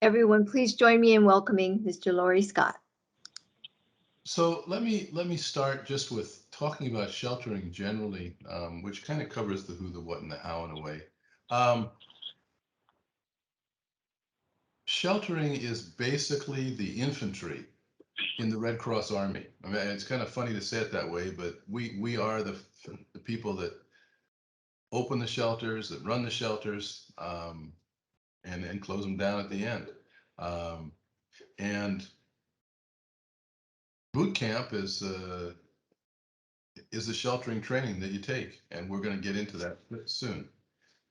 Everyone, please join me in welcoming Mr. Laurie Scott. So let me start just with talking about sheltering generally, which kind of covers the who, the what, and the how in a way. Um, Sheltering is basically the infantry in the Red Cross Army. I mean, it's kind of funny to say it that way, but we are the people that open the shelters, that run the shelters, and close them down at the end. Um, and boot camp is the sheltering training that you take, and we're going to get into that soon.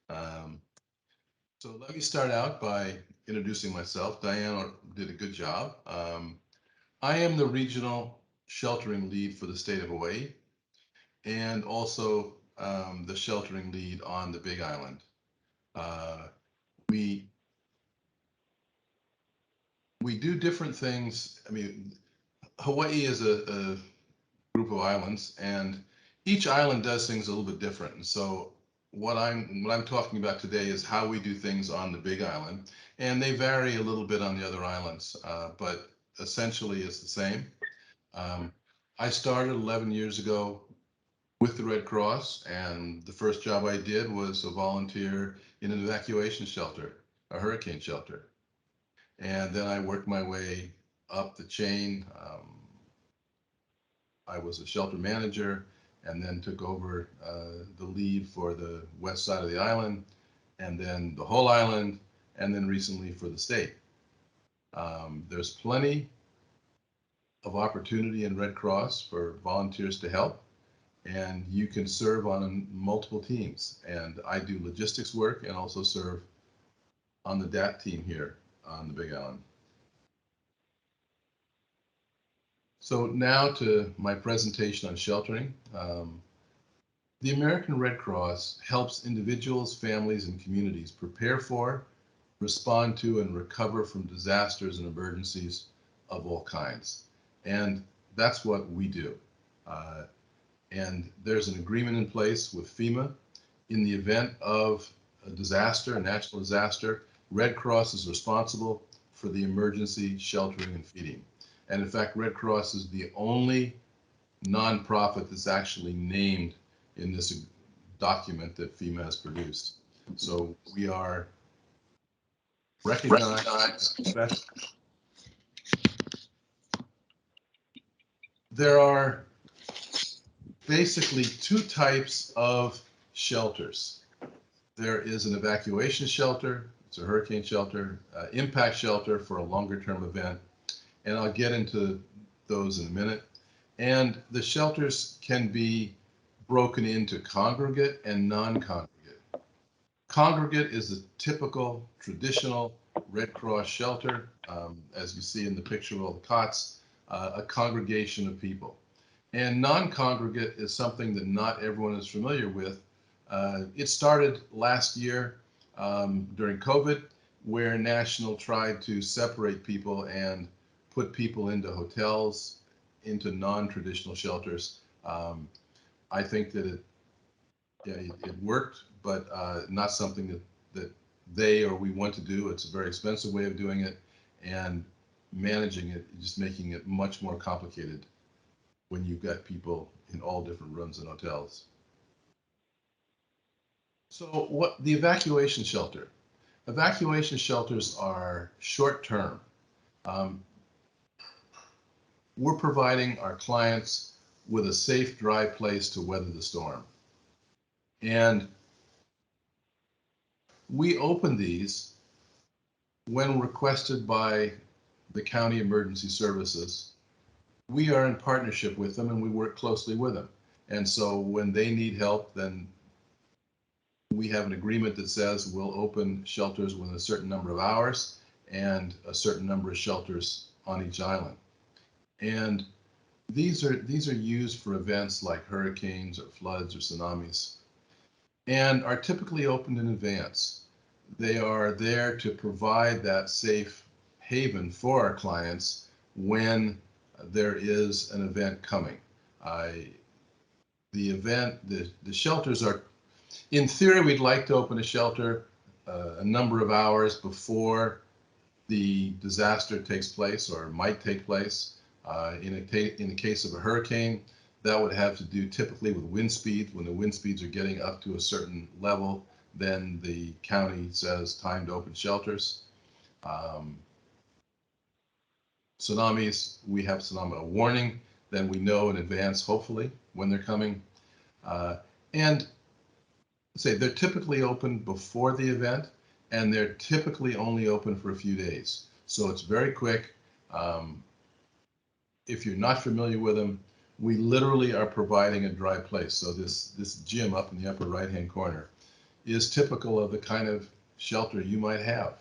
Um, so let me start out by introducing myself. Diane did a good job. I am the regional sheltering lead for the state of Hawaii, and also the sheltering lead on the Big Island. Uh, we we do different things. I mean, Hawaii is a group of islands, and each island does things a little bit different. And so what I'm talking about today is how we do things on the Big Island, and they vary a little bit on the other islands, but essentially it's the same. Um, I started 11 years ago with the Red Cross, and the first job I did was a volunteer in an evacuation shelter, a hurricane shelter, and then I worked my way up the chain. I was a shelter manager and then took over the lead for the west side of the island and then the whole island and then recently for the state. There's plenty of opportunity in Red Cross for volunteers to help, and you can serve on multiple teams. And I do logistics work and also serve on the DAT team here on the Big Island. So now to my presentation on sheltering. The American Red Cross helps individuals, families, and communities prepare for, respond to, and recover from disasters and emergencies of all kinds. And that's what we do. Uh, and there's an agreement in place with FEMA. In the event of a disaster, a national disaster, Red Cross is responsible for the emergency sheltering and feeding. And in fact, Red Cross is the only nonprofit that's actually named in this document that FEMA has produced. So we are recognized as best. There are basically two types of shelters. There is an evacuation shelter, it's a hurricane shelter, impact shelter for a longer term event, and I'll get into those in a minute. And the shelters can be broken into congregate and non-congregate. Congregate is a typical traditional Red Cross shelter, as you see in the picture of all the cots, a congregation of people. And non-congregate is something that not everyone is familiar with. It started last year during COVID, where National tried to separate people and put people into hotels, into non-traditional shelters. I think that it worked, but not something that they or we want to do. It's a very expensive way of doing it, and managing it, just making it much more complicated when you've got people in all different rooms and hotels. So what the evacuation shelter? Evacuation shelters are short term. Um, we're providing our clients with a safe, dry place to weather the storm. And we open these when requested by the county emergency services. We are in partnership with them and we work closely with them. And so when they need help, then we have an agreement that says we'll open shelters within a certain number of hours and a certain number of shelters on each island. And these are used for events like hurricanes or floods or tsunamis and are typically opened in advance. They are there to provide that safe haven for our clients when there is an event coming. The shelters are, in theory, we'd like to open a shelter a number of hours before the disaster takes place or might take place. In the case of a hurricane, that would have to do typically with wind speeds. When the wind speeds are getting up to a certain level, then the county says time to open shelters. Tsunamis, we have tsunami warning, then we know in advance, hopefully, when they're coming. And say they're typically open before the event, and they're typically only open for a few days. So it's very quick. If you're not familiar with them, we literally are providing a dry place. So this gym up in the upper right-hand corner is typical of the kind of shelter you might have.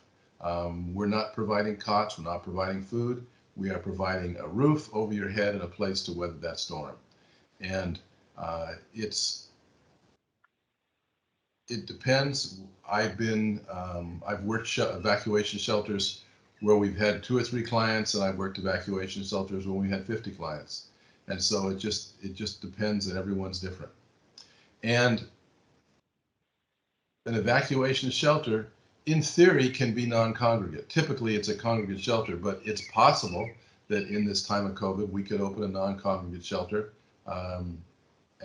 We're not providing cots, we're not providing food. We are providing a roof over your head and a place to weather that storm. And it depends. I've worked evacuation shelters where we've had 2 or 3 clients, and I've worked evacuation shelters when we had 50 clients. And so it just depends, and everyone's different. And an evacuation shelter, in theory, can be non-congregate. Typically, it's a congregate shelter, but it's possible that in this time of COVID, we could open a non-congregate shelter and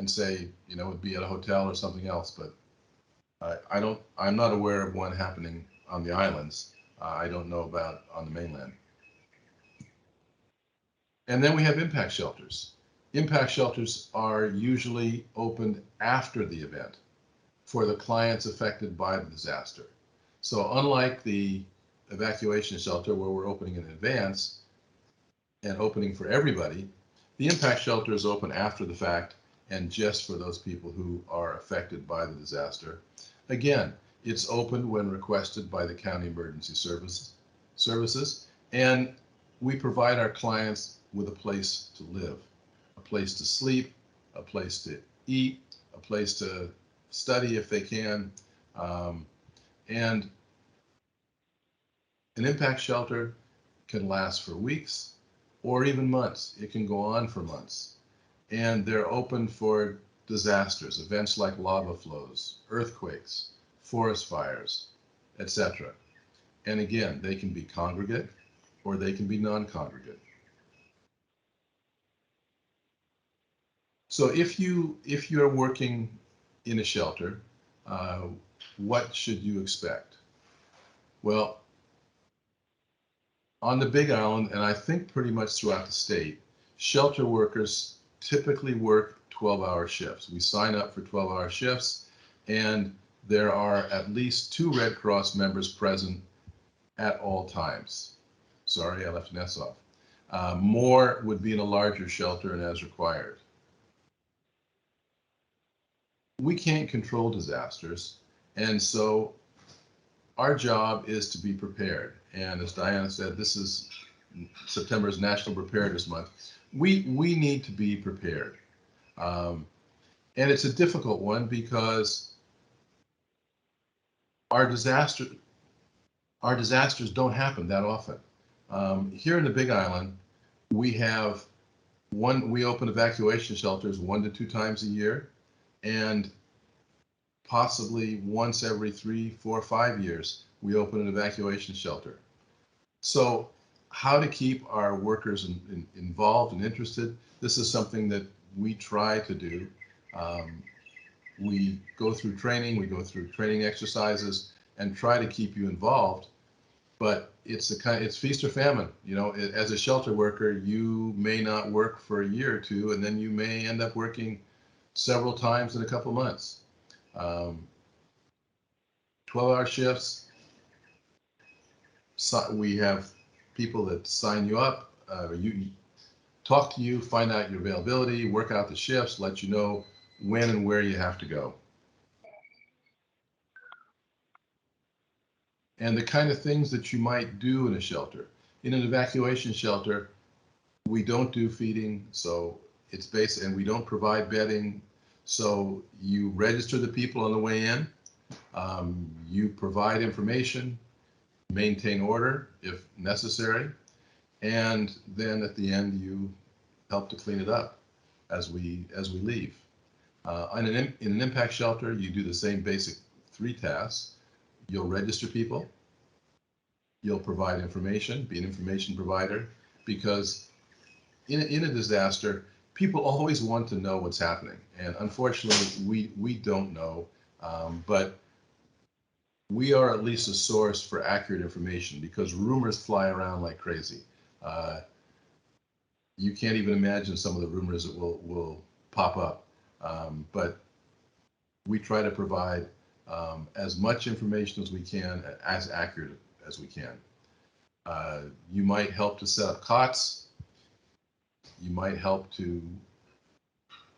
say, it'd be at a hotel or something else. But I'm not aware of one happening on the islands. I don't know about on the mainland. And then we have impact shelters. Impact shelters are usually opened after the event for the clients affected by the disaster. So unlike the evacuation shelter where we're opening in advance and opening for everybody, the impact shelter is open after the fact and just for those people who are affected by the disaster. Again, it's open when requested by the county emergency services, and we provide our clients with a place to live, a place to sleep, a place to eat, a place to study if they can. And an impact shelter can last for weeks or even months. It can go on for months. And they're open for disasters, events like lava flows, earthquakes, forest fires, etc. And again, they can be congregate or they can be non-congregate. So if you're working in a shelter, what should you expect? Well, on the Big Island, and I think pretty much throughout the state, shelter workers typically work 12-hour shifts. We sign up for 12-hour shifts, and there are at least 2 Red Cross members present at all times. Sorry, I left an S off. More would be in a larger shelter and as required. We can't control disasters, and so our job is to be prepared. And as Diana said, this is September's National Preparedness Month. We need to be prepared. And it's a difficult one because our disasters don't happen that often. Here in the Big Island, we open evacuation shelters 1 to 2 times a year, and possibly once every 3, 4, 5 years, we open an evacuation shelter. So how to keep our workers involved and interested, this is something that we try to do. We go through training exercises and try to keep you involved, but it's feast or famine. As a shelter worker, you may not work for a year or 2, and then you may end up working several times in a couple months. 12-hour shifts. So we have people that sign you up, you talk to you, find out your availability, work out the shifts, let you know when and where you have to go. And the kind of things that you might do in a shelter. In an evacuation shelter, we don't do feeding, so it's basic, and we don't provide bedding. So you register the people on the way in, you provide information, maintain order if necessary, and then at the end you help to clean it up as we leave. In an impact shelter, you do the same basic 3 tasks. You'll register people, You'll provide information, be an information provider, because in a disaster, people always want to know what's happening. And unfortunately, we don't know, but we are at least a source for accurate information because rumors fly around like crazy. Uh, you can't even imagine some of the rumors that will pop up. But we try to provide as much information as we can, as accurate as we can. You might help to set up cots. You might help to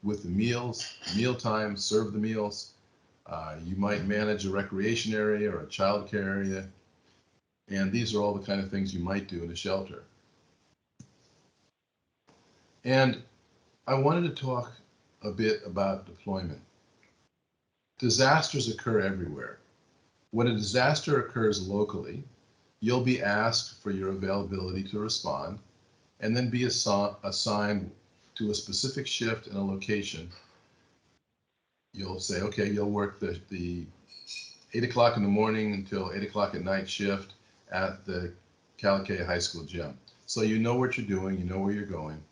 with the meals, meal times, serve the meals. You might manage a recreation area or a child care area. And these are all the kind of things you might do in a shelter. And I wanted to talk a bit about deployment. Disasters occur everywhere. When a disaster occurs locally, you'll be asked for your availability to respond and then be assigned to a specific shift in a location. You'll say, okay, you'll work the 8 o'clock in the morning until 8 o'clock at night shift at the Kalakaua High School gym. So you know what you're doing, you know where you're going.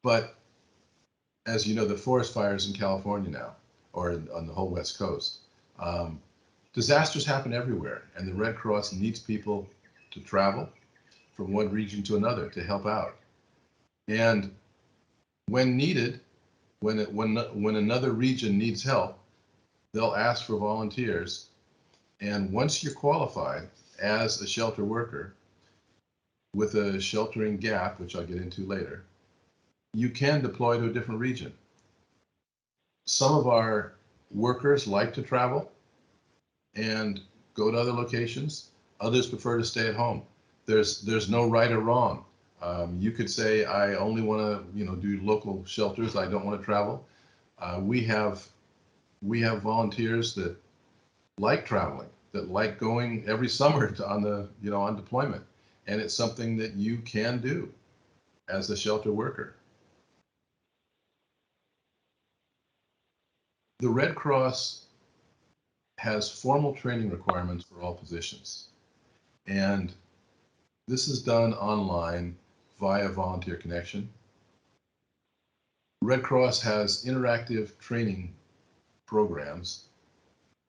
But as you know, the forest fires in California now, or on the whole West Coast, disasters happen everywhere, and the Red Cross needs people to travel from one region to another to help out. And when needed, when another region needs help, they'll ask for volunteers. And once you're qualified as a shelter worker with a sheltering gap, which I'll get into later, you can deploy to a different region. Some of our workers like to travel and go to other locations. Others prefer to stay at home. There's no right or wrong. You could say, I only want to do local shelters. I don't want to travel. We have volunteers that like traveling, that like going every summer on deployment, and it's something that you can do as a shelter worker. The Red Cross has formal training requirements for all positions, and this is done online via Volunteer Connection. Red Cross has interactive training programs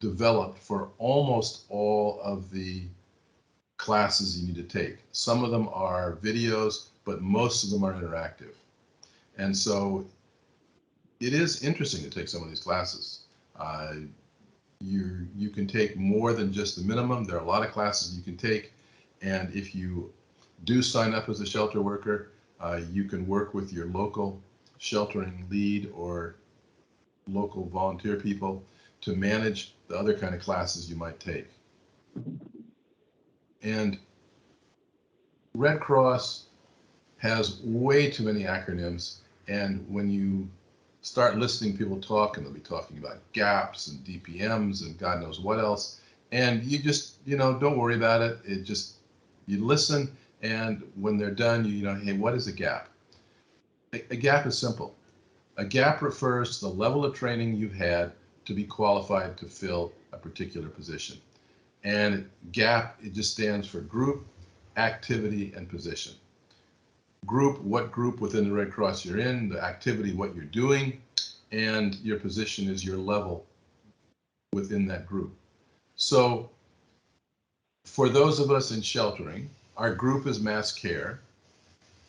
developed for almost all of the classes you need to take. Some of them are videos, but most of them are interactive. And so it is interesting to take some of these classes. You can take more than just the minimum. There are a lot of classes you can take. And if you do sign up as a shelter worker, you can work with your local sheltering lead or local volunteer people to manage the other kind of classes you might take. And Red Cross has way too many acronyms, and when you start listening people talk, and they'll be talking about GAPs and DPMs and God knows what else, and you just don't worry about it. You listen, and when they're done, hey, what is a GAP? A GAP is simple. A GAP refers to the level of training you've had to be qualified to fill a particular position. And GAP, it just stands for group, activity, and position. Group, what group within the Red Cross you're in, the activity, what you're doing, and your position is your level within that group. So for those of us in sheltering, our group is mass care,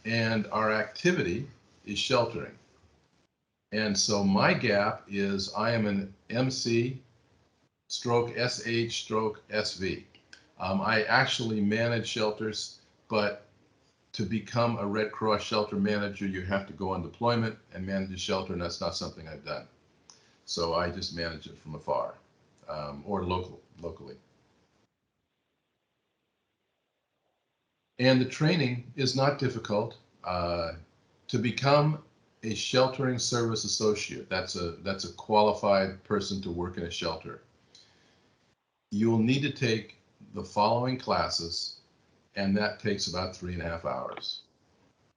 and our activity is sheltering. And so my gap is I am an MC stroke SH stroke SV. I actually manage shelters, but to become a Red Cross shelter manager, you have to go on deployment and manage a shelter, and that's not something I've done. So I just manage it from afar or locally. And the training is not difficult. To become a sheltering service associate, that's a qualified person to work in a shelter. You'll need to take the following classes, and that takes about 3.5 hours.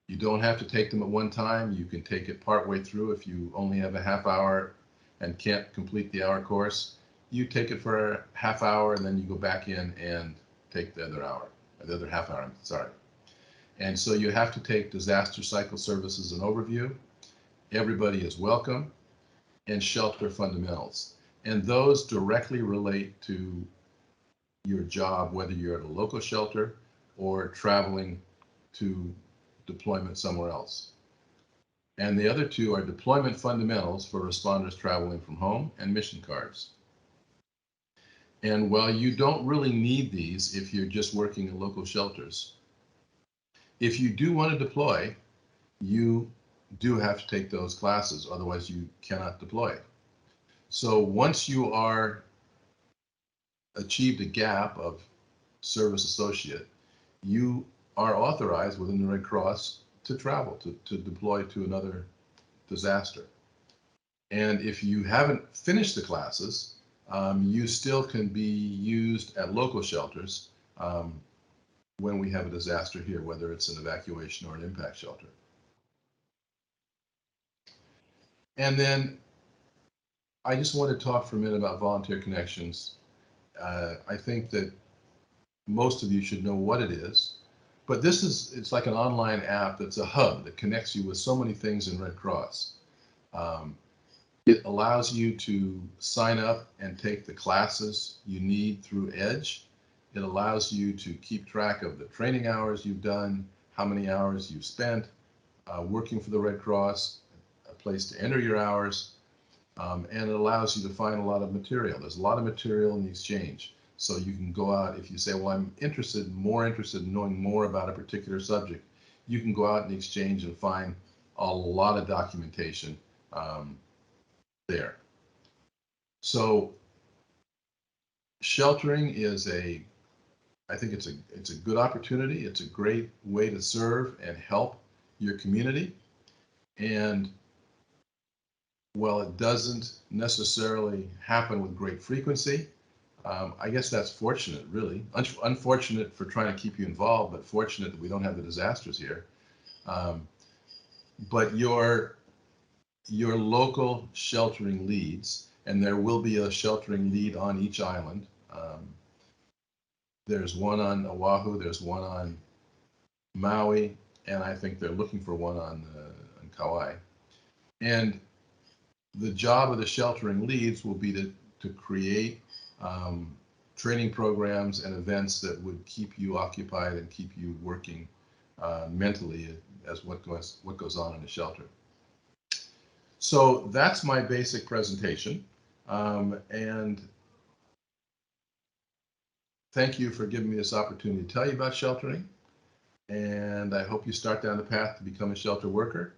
You don't have to take them at one time. You can take it partway through if you only have a half hour and can't complete the hour course. you take it for a half hour and then you go back in and take the other half hour, I'm sorry. And so you have to take disaster cycle services and overview. Everybody is welcome, and shelter fundamentals. And those directly relate to your job, whether you're at a local shelter or traveling to deployment somewhere else. And the other two are deployment fundamentals for responders traveling from home and mission cards. And while you don't really need these if you're just working in local shelters, if you do want to deploy, you do have to take those classes, otherwise you cannot deploy. So once you are achieved a gap of service associate, you are authorized within the Red Cross to travel, to deploy to another disaster. And if you haven't finished the classes, you still can be used at local shelters when we have a disaster here, whether it's an evacuation or an impact shelter. And then I just want to talk for a minute about Volunteer Connections. I think that most of you should know what it is, but it's like an online app that's a hub that connects you with so many things in Red Cross. It allows you to sign up and take the classes you need through Edge. It allows you to keep track of the training hours you've done, how many hours you've spent working for the Red Cross, a place to enter your hours, and it allows you to find a lot of material. There's a lot of material in the exchange. So you can go out, if you say, well, I'm more interested in knowing more about a particular subject, you can go out in the exchange and find a lot of documentation there. So sheltering is I think it's a good opportunity. It's a great way to serve and help your community. And while it doesn't necessarily happen with great frequency, I guess that's fortunate, really. Unfortunate for trying to keep you involved, but fortunate that we don't have the disasters here. But your local sheltering leads, and there will be a sheltering lead on each island. There's one on Oahu, there's one on Maui, and I think they're looking for one on Kauai. And the job of the sheltering leads will be to create training programs and events that would keep you occupied and keep you working mentally as what goes on in a shelter. So that's my basic presentation, and thank you for giving me this opportunity to tell you about sheltering, and I hope you start down the path to become a shelter worker.